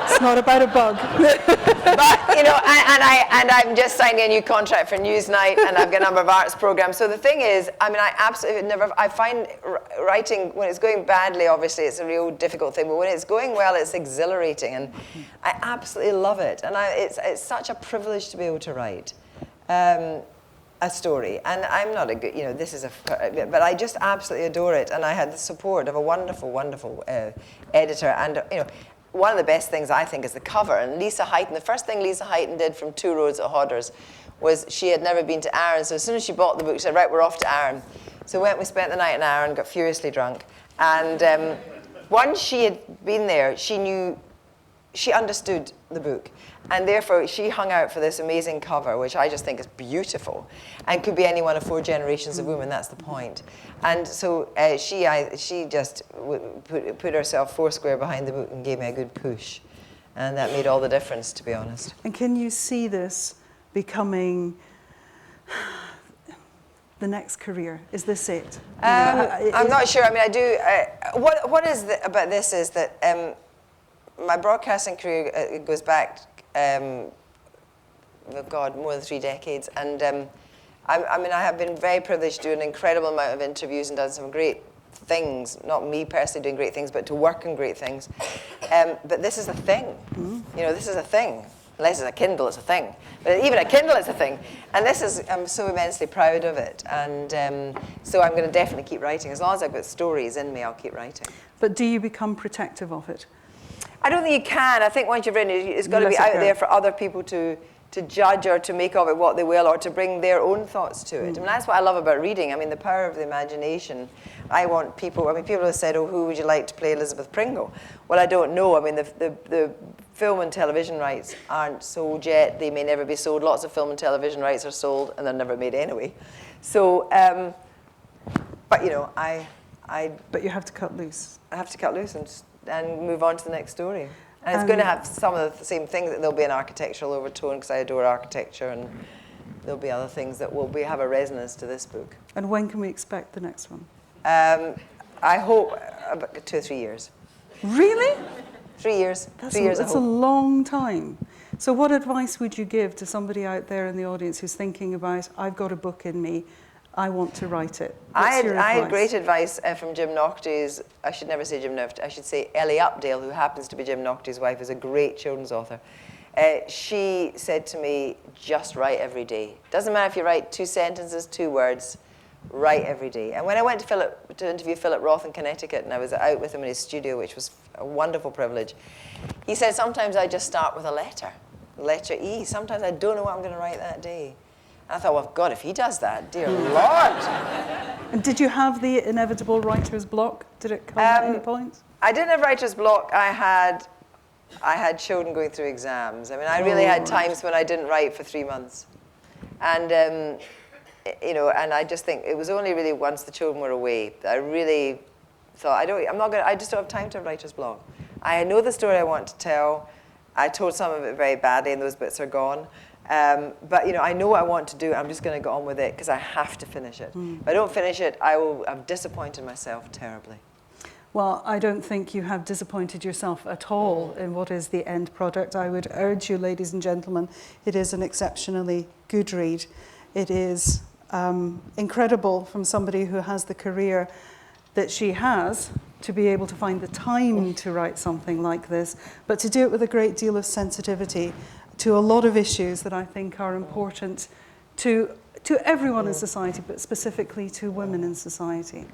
It's not about a bug. But, you know, and I'm just signing a new contract for Newsnight, and I've got a number of arts programs. So the thing is, I mean, I find writing, when it's going badly, obviously, it's a real difficult thing. But when it's going well, it's exhilarating, and I absolutely love it. And it's such a privilege to be able to write a story. And I'm not a good, you know, but I just absolutely adore it. And I had the support of a wonderful, wonderful editor. And, you know, one of the best things, I think, is the cover. And Lisa Heighton, the first thing Lisa Heighton did from 2 Roads at Hodders was she had never been to Arran. So as soon as she bought the book, she said, right, we're off to Arran. So we spent the night in Arran, got furiously drunk. And once she had been there, she understood the book. And therefore, she hung out for this amazing cover, which I just think is beautiful, and could be any one of 4 generations of women. That's the point. And so she just put herself 4 square behind the book and gave me a good push. And that made all the difference, to be honest. And can you see this becoming the next career? Is this it? I'm not sure. I mean, I do. What is about this is that my broadcasting career goes back, God, more than 3 decades. And I mean, I have been very privileged to do an incredible amount of interviews and done some great things. Not me personally doing great things, but to work on great things. But this is a thing. You know, this is a thing. Unless it's a Kindle, it's a thing. But even a Kindle is a thing. And I'm so immensely proud of it. And so I'm going to definitely keep writing. As long as I've got stories in me, I'll keep writing. But do you become protective of it? I don't think you can. I think once you've written it, it's got to be out there for other people to judge or to make of it what they will, or to bring their own thoughts to it. I mean, that's what I love about reading. I mean, the power of the imagination. I want people have said, oh, who would you like to play Elizabeth Pringle? Well, I don't know. I mean, the film and television rights aren't sold yet. They may never be sold. Lots of film and television rights are sold, and they're never made anyway. So, but, you know, But you have to cut loose. I have to cut loose and move on to the next story. And it's going to have some of the same things. There'll be an architectural overtone because I adore architecture, and there'll be other things that will have a resonance to this book. And when can we expect the next one? I hope about 2 or 3 years. Really? 3 years. 3 years. That's a long time. So what advice would you give to somebody out there in the audience who's thinking about, I've got a book in me, I want to write it? I had great advice from Jim Naughty's, I should never say Jim Naughty, I should say Ellie Updale, who happens to be Jim Naughty's wife, is a great children's author. She said to me, just write every day. Doesn't matter if you write 2 sentences, 2 words, write every day. And when I went to interview Philip Roth in Connecticut, and I was out with him in his studio, which was a wonderful privilege, he said, sometimes I just start with a letter E. Sometimes I don't know what I'm going to write that day. And I thought, well, God, if he does that, dear Lord. And did you have the inevitable writer's block? Did it come at any point? I didn't have writer's block. I had children going through exams. I mean, I really had times when I didn't write for 3 months. And, you know, and I just think it was only really once the children were away that I really thought, I just don't have time to have writer's block. I know the story I want to tell. I told some of it very badly, and those bits are gone. But you know, I know what I want to do. I'm just going to go on with it because I have to finish it. If I don't finish it, I've disappointed myself terribly. Well, I don't think you have disappointed yourself at all in what is the end product. I would urge you, ladies and gentlemen, it is an exceptionally good read. It is incredible from somebody who has the career that she has to be able to find the time to write something like this, but to do it with a great deal of sensitivity to a lot of issues that I think are important to everyone in society, but specifically to women in society.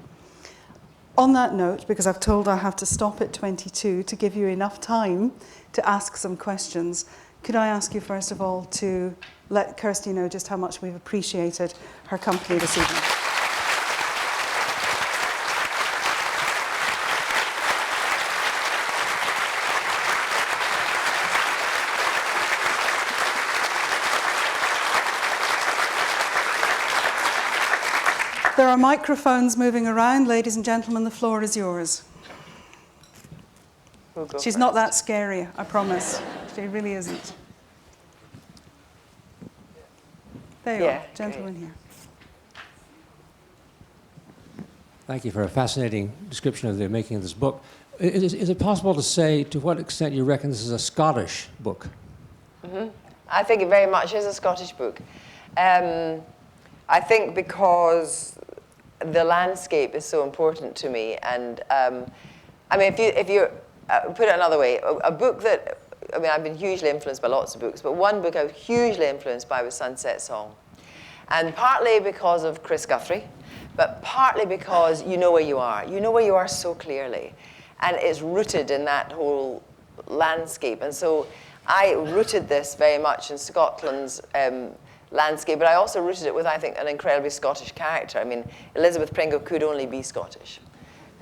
On that note, because I've told I have to stop at 22 to give you enough time to ask some questions, could I ask you first of all to let Kirsty know just how much we've appreciated her company this evening. There are microphones moving around. Ladies and gentlemen, the floor is yours. She's not that scary, I promise. She really isn't. There you are, gentleman here. Thank you for a fascinating description of the making of this book. Is it possible to say to what extent you reckon this is a Scottish book? Mm-hmm. I think it very much is a Scottish book. I think because the landscape is so important to me, and I mean, if you put it another way, a book that, I mean, I've been hugely influenced by lots of books, but one book I was hugely influenced by was Sunset Song, and partly because of Chris Guthrie, but partly because you know where you are. You know where you are so clearly, and it's rooted in that whole landscape, and so I rooted this very much in Scotland's landscape, but I also rooted it with, I think, an incredibly Scottish character. I mean, Elizabeth Pringle could only be Scottish.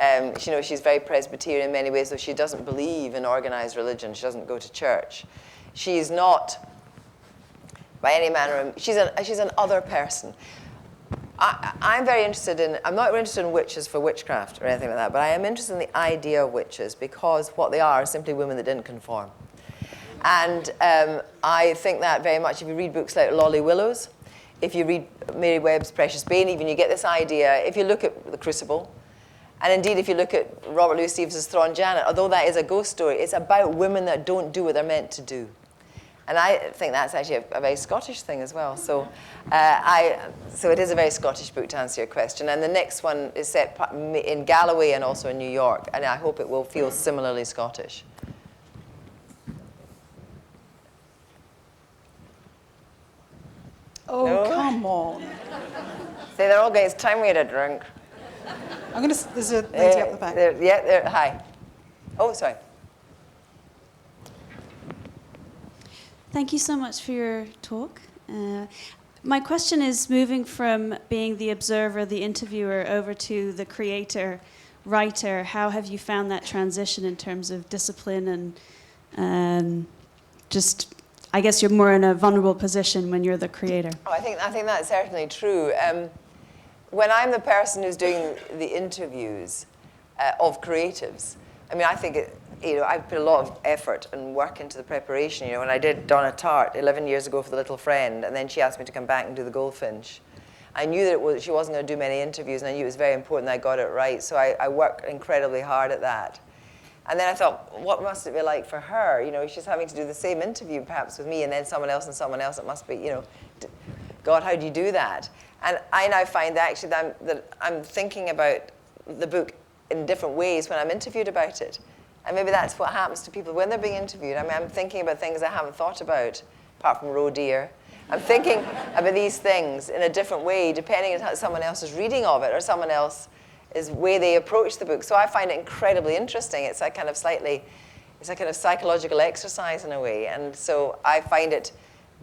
You know, she's very Presbyterian in many ways, though she doesn't believe in organized religion. She doesn't go to church. She's not, by any manner of, she's an other person. I'm very interested in, I'm not interested in witches for witchcraft or anything like that, but I am interested in the idea of witches because what they are simply women that didn't conform. And I think that very much, if you read books like Lolly Willows, if you read Mary Webb's Precious Bane, even you get this idea, if you look at The Crucible, and indeed if you look at Robert Louis Stevens' Thrawn Janet, although that is a ghost story, it's about women that don't do what they're meant to do. And I think that's actually a very Scottish thing as well. So, so it is a very Scottish book to answer your question. And the next one is set in Galloway and also in New York, and I hope it will feel similarly Scottish. Oh, no? Come on. Say, they're all getting, it's time we had a drink. There's a lady up the back. Hi. Oh, sorry. Thank you so much for your talk. My question is moving from being the observer, the interviewer, over to the creator, writer. How have you found that transition in terms of discipline and just, I guess you're more in a vulnerable position when you're the creator. Oh, I think that's certainly true. When I'm the person who's doing the interviews of creatives, I I mean, I think I put a lot of effort and work into the preparation. When I did Donna Tartt 11 years ago for The Little Friend, and then she asked me to come back and do The Goldfinch, I knew that she wasn't going to do many interviews, and I knew it was very important that I got it right. So I worked incredibly hard at that. And then I thought, what must it be like for her? She's having to do the same interview perhaps with me, and then someone else and someone else. It must be, God, how do you do that? And I now find that actually that I'm thinking about the book in different ways when I'm interviewed about it. And maybe that's what happens to people when they're being interviewed. I mean, I'm thinking about things I haven't thought about, apart from roe deer. I'm thinking about these things in a different way, depending on how someone else's reading of it or someone else's way they approach the book. So I find it incredibly interesting. It's a kind of psychological exercise in a way. And so I find it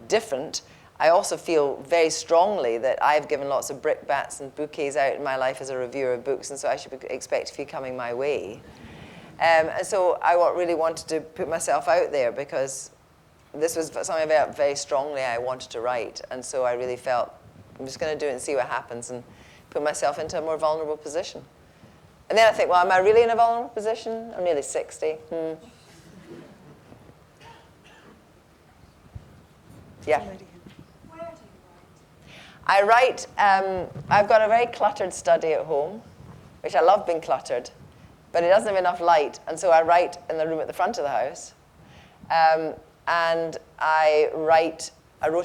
different. I also feel very strongly that I've given lots of brickbats and bouquets out in my life as a reviewer of books, and so I should expect a few coming my way. And so I really wanted to put myself out there because this was something very strongly I wanted to write. And so I really felt, I'm just going to do it and see what happens and put myself into a more vulnerable position. And then I think, well, am I really in a vulnerable position? I'm nearly 60. Yeah. I write, I've got a very cluttered study at home, which I love being cluttered, but it doesn't have enough light, and so I write in the room at the front of the house. And I wrote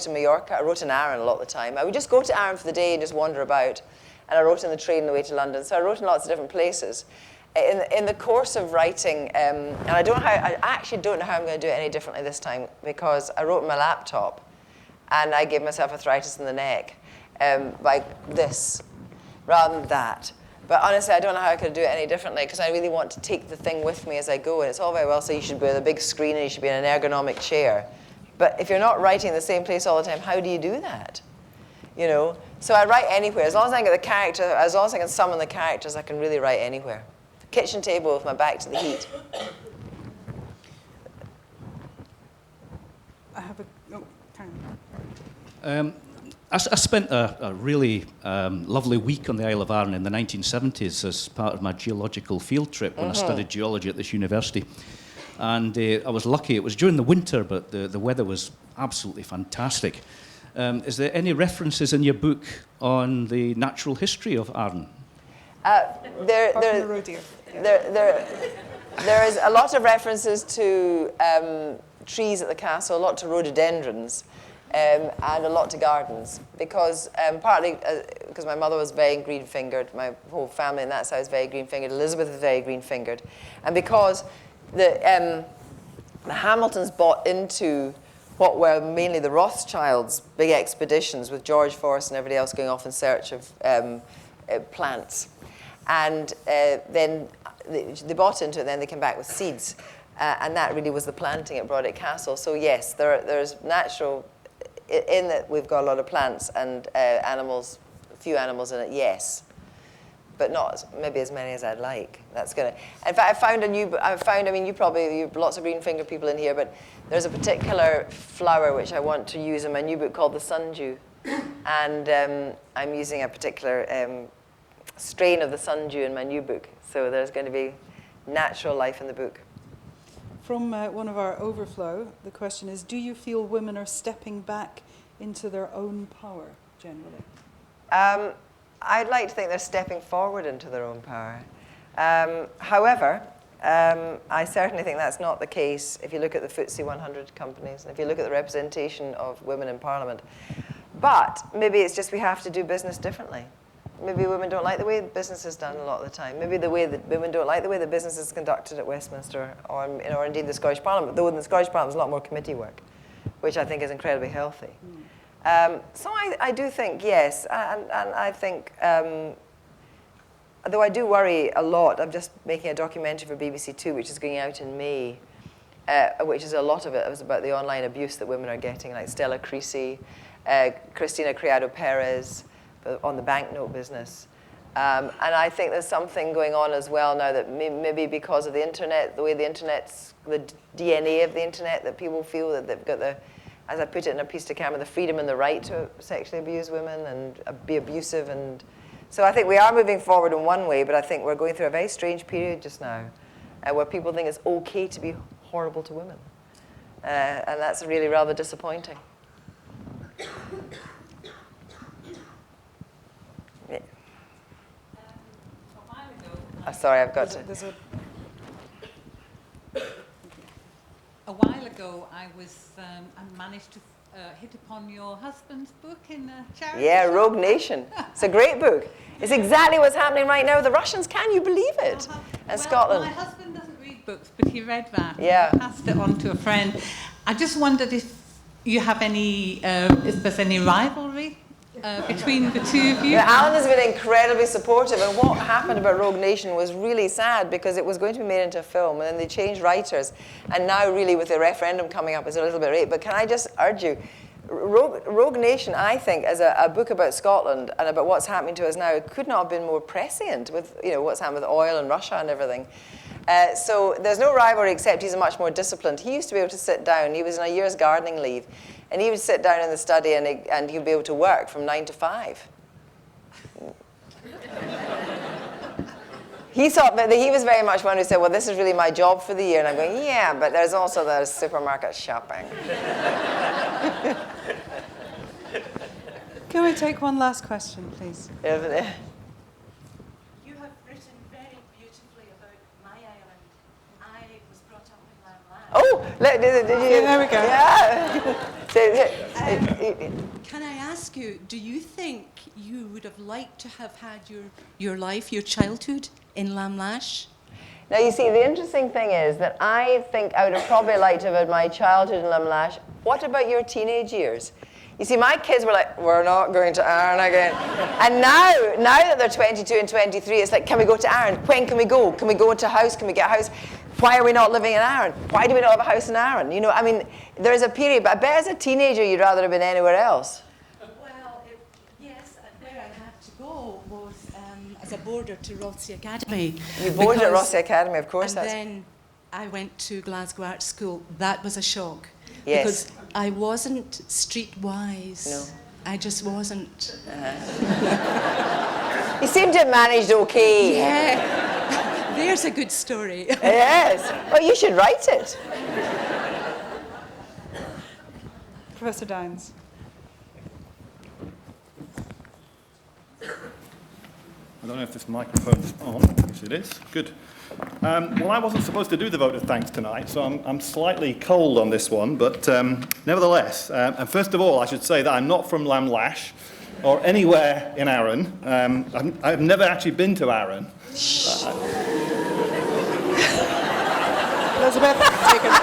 in Mallorca, I wrote in Arran a lot of the time. I would just go to Arran for the day and just wander about, and I wrote in the train on the way to London, so I wrote in lots of different places. In the course of writing, and I actually don't know how I'm going to do it any differently this time, because I wrote on my laptop, and I gave myself arthritis in the neck by this, rather than that. But honestly, I don't know how I could do it any differently, because I really want to take the thing with me as I go. And it's all very well saying you should be with a big screen and you should be in an ergonomic chair. But if you're not writing in the same place all the time, how do you do that? So I write anywhere. As long as I get the character, as long as I can summon the characters, I can really write anywhere. Kitchen table with my back to the heat. I have Karen. I spent a really lovely week on the Isle of Arran in the 1970s as part of my geological field trip when I studied geology at this university. And I was lucky. It was during the winter, but the weather was absolutely fantastic. Is there any references in your book on the natural history of Arran? There is a lot of references to trees at the castle, a lot to rhododendrons. And a lot to gardens, because partly because my mother was very green-fingered, my whole family on that side was very green-fingered, Elizabeth was very green-fingered, and because the Hamiltons bought into what were mainly the Rothschilds' big expeditions with George Forrest and everybody else going off in search of plants, and then they bought into it, and then they came back with seeds, and that really was the planting at Broadick Castle. So yes, there's natural. In that we've got a lot of plants and animals, a few animals in it, yes, but not maybe as many as I'd like. That's gonna. In fact, I mean, you've lots of green-fingered people in here, but there's a particular flower which I want to use in my new book called the sundew, and I'm using a particular strain of the sundew in my new book. So there's going to be natural life in the book. From one of our overflow, the question is, do you feel women are stepping back into their own power, generally? I'd like to think they're stepping forward into their own power. However, I certainly think that's not the case if you look at the FTSE 100 companies, and if you look at the representation of women in Parliament. But maybe it's just we have to do business differently. Maybe women don't like the way business is done a lot of the time. Maybe the way that women don't like the way the business is conducted at Westminster or indeed the Scottish Parliament, though in the Scottish Parliament there's a lot more committee work, which I think is incredibly healthy. So I do think, yes, and I think, though I do worry a lot, I'm just making a documentary for BBC Two, which is going out in May, which is a lot of it was about the online abuse that women are getting, like Stella Creasy, Cristina Criado Perez, on the banknote business. And I think there's something going on as well now that maybe because of the internet, the way the internet's, the DNA of the internet, that people feel that they've got the, as I put it in a piece to camera, the freedom and the right to sexually abuse women and be abusive. And so I think we are moving forward in one way, but I think we're going through a very strange period just now. where people think it's okay to be horrible to women. And that's really rather disappointing. Yeah. A while ago, Sorry, I've got to. a while ago, I managed to hit upon your husband's book in a charity Yeah, shop. Rogue Nation. It's a great book. It's exactly what's happening right now with the Russians. Can you believe it? And Well, Scotland. my husband doesn't read books, but he read that. Yeah. I passed it on to a friend. I just wondered if you have any, if there's any rivalry between the two of you. Yeah, Alan has been incredibly supportive, and what happened about Rogue Nation was really sad because it was going to be made into a film, and then they changed writers, and now really with the referendum coming up, it's a little bit late. But can I just urge you, Rogue Nation, I think, as a book about Scotland and about what's happening to us now, it could not have been more prescient with what's happened with oil and Russia and everything. So there's no rivalry except he's much more disciplined. He used to be able to sit down. He was on a year's gardening leave. And he would sit down in the study and he'd be able to work from 9 to 5. He thought that he was very much one who said, well, this is really my job for the year. And I'm going, yeah, but there's also the supermarket shopping. Can we take one last question, please? You have written very beautifully about my island. I was brought up in Lamb. Oh, did you? There we go. Yeah. Can I ask you, do you think you would have liked to have had your life, your childhood in Lamlash? Now, you see, the interesting thing is that I think I would have probably liked to have had my childhood in Lamlash. What about your teenage years? You see, my kids were like, we're not going to Arran again. And now that they're 22 and 23, it's like, can we go to Arran? When can we go? Can we go into a house? Can we get a house? Why are we not living in Arran? Why do we not have a house in Arran? You know, I mean, there's a period, but I bet as a teenager you'd rather have been anywhere else. Well, yes, where I had to go was as a boarder to Rossi Academy. You boarded at Rossi Academy, of course. And then I went to Glasgow Art School. That was a shock. Yes. Because I wasn't streetwise. No. I just wasn't. You seem to have managed okay. Yeah. There's a good story. Yes. Well, you should write it. Professor Downs. I don't know if this microphone's on. Yes, it is. Good. Well, I wasn't supposed to do the vote of thanks tonight, so I'm slightly cold on this one, but nevertheless, and first of all, I should say that I'm not from Lamlash or anywhere in Arran. I've never actually been to Arran. Elizabeth, take it.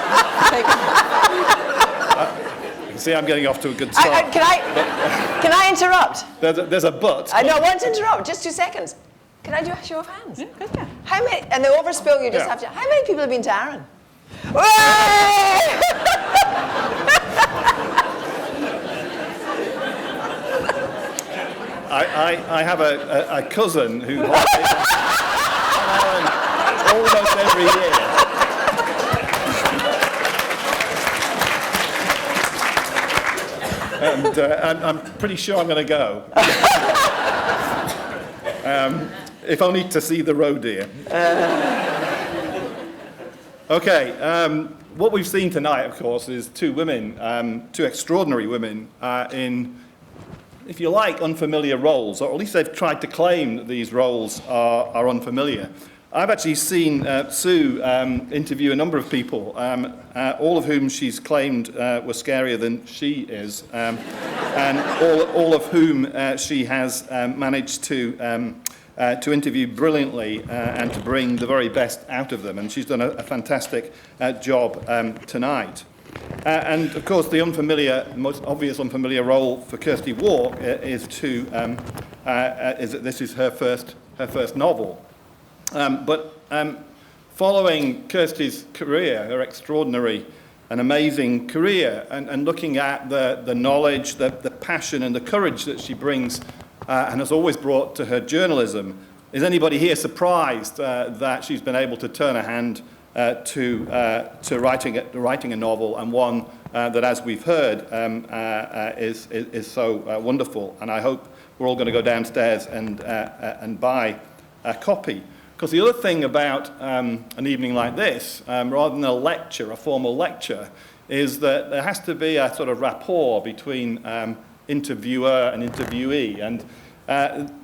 You can see I'm getting off to a good start. Can I interrupt? There's a but. I don't want to interrupt. Just 2 seconds. Can I do a show of hands? Yeah, good, yeah. How many? And the overspill, you just Yeah. have to. How many people have been to Arran? I have a cousin who holidays on Arran almost every year. And I'm pretty sure I'm going to go. If only to see the roe deer. Okay, what we've seen tonight, of course, is two women, two extraordinary women in, if you like, unfamiliar roles, or at least they've tried to claim that these roles are unfamiliar. I've actually seen Sue interview a number of people, all of whom she's claimed were scarier than she is, and all of whom she has managed to interview brilliantly and to bring the very best out of them. And she's done a fantastic job tonight. And of course, the most obvious unfamiliar role for Kirsty Wark is that this is her first novel. But following Kirsty's career, her extraordinary and amazing career, and looking at the knowledge, the passion and the courage that she brings and has always brought to her journalism, is anybody here surprised that she's been able to turn her hand to writing a novel, and one that, as we've heard, is so wonderful? And I hope we're all going to go downstairs and buy a copy. Because the other thing about an evening like this, rather than a lecture, a formal lecture, is that there has to be a sort of rapport between interviewer and interviewee. And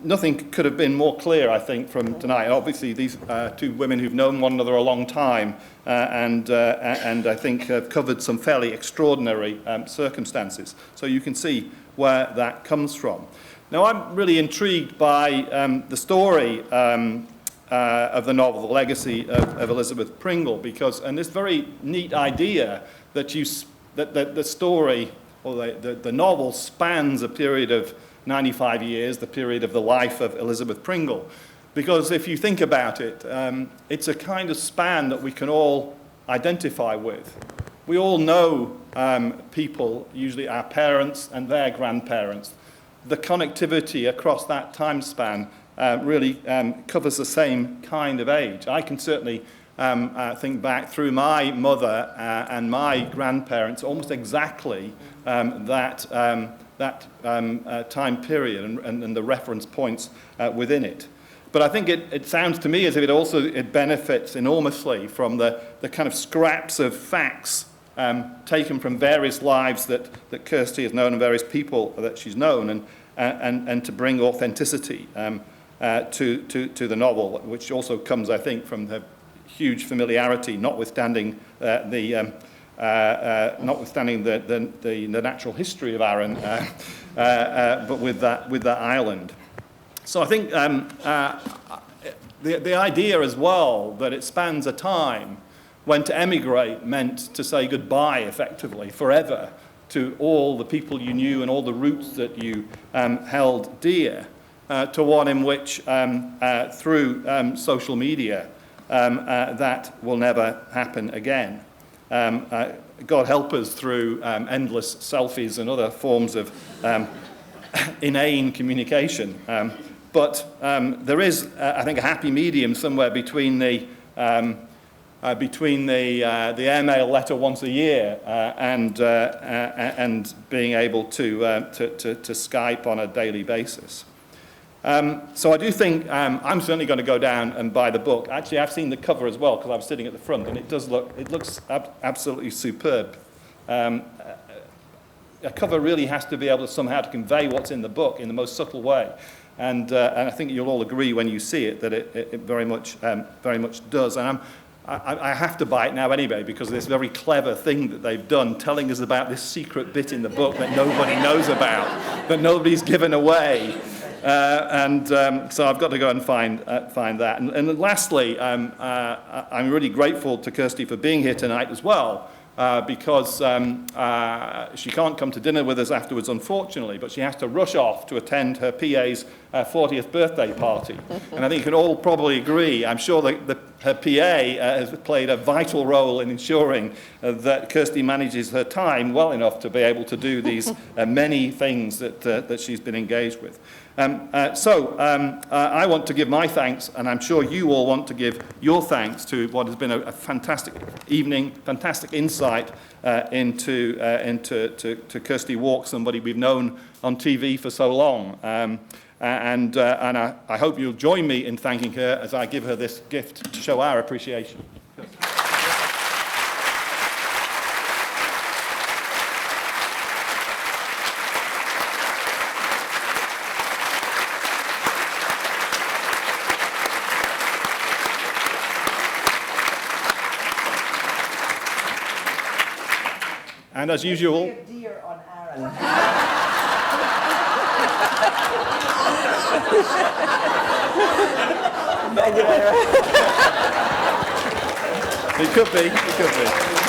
nothing could have been more clear, I think, from tonight. Obviously, these two women who've known one another a long time and I think have covered some fairly extraordinary circumstances. So you can see where that comes from. Now, I'm really intrigued by the story of the novel, The Legacy of Elizabeth Pringle, because, and this very neat idea that the story, or the novel spans a period of 95 years, the period of the life of Elizabeth Pringle. Because if you think about it, it's a kind of span that we can all identify with. We all know people, usually our parents and their grandparents. The connectivity across that time span really covers the same kind of age. I can certainly think back through my mother and my grandparents, almost exactly that time period and the reference points within it. But I think it sounds to me as if it benefits enormously from the kind of scraps of facts taken from various lives that Kirsty has known and various people that she's known, and to bring authenticity to the novel, which also comes, I think, from the huge familiarity, notwithstanding the natural history of Arran, but with that island. So I think the idea as well that it spans a time when to emigrate meant to say goodbye, effectively, forever, to all the people you knew and all the roots that you held dear, to one in which, through social media, that will never happen again. God help us through endless selfies and other forms of inane communication. But there is, I think, a happy medium somewhere between the airmail letter once a year and being able to Skype on a daily basis. So I do think I'm certainly going to go down and buy the book. Actually, I've seen the cover as well because I was sitting at the front, and it looks absolutely superb. A cover really has to be able to somehow to convey what's in the book in the most subtle way, and I think you'll all agree when you see it that it very much does. And I have to buy it now anyway because of this very clever thing that they've done, telling us about this secret bit in the book that nobody knows about, that nobody's given away. So I've got to go and find that. And lastly, I'm really grateful to Kirsty for being here tonight as well, because she can't come to dinner with us afterwards, unfortunately, but she has to rush off to attend her PA's 40th birthday party. And I think you can all probably agree, I'm sure that her PA has played a vital role in ensuring that Kirsty manages her time well enough to be able to do these many things that she's been engaged with. I want to give my thanks, and I'm sure you all want to give your thanks to what has been a fantastic evening, fantastic insight into Kirsty Wark, somebody we've known on TV for so long. And I hope you'll join me in thanking her as I give her this gift to show our appreciation. And as usual, Dear on Arran. it could be.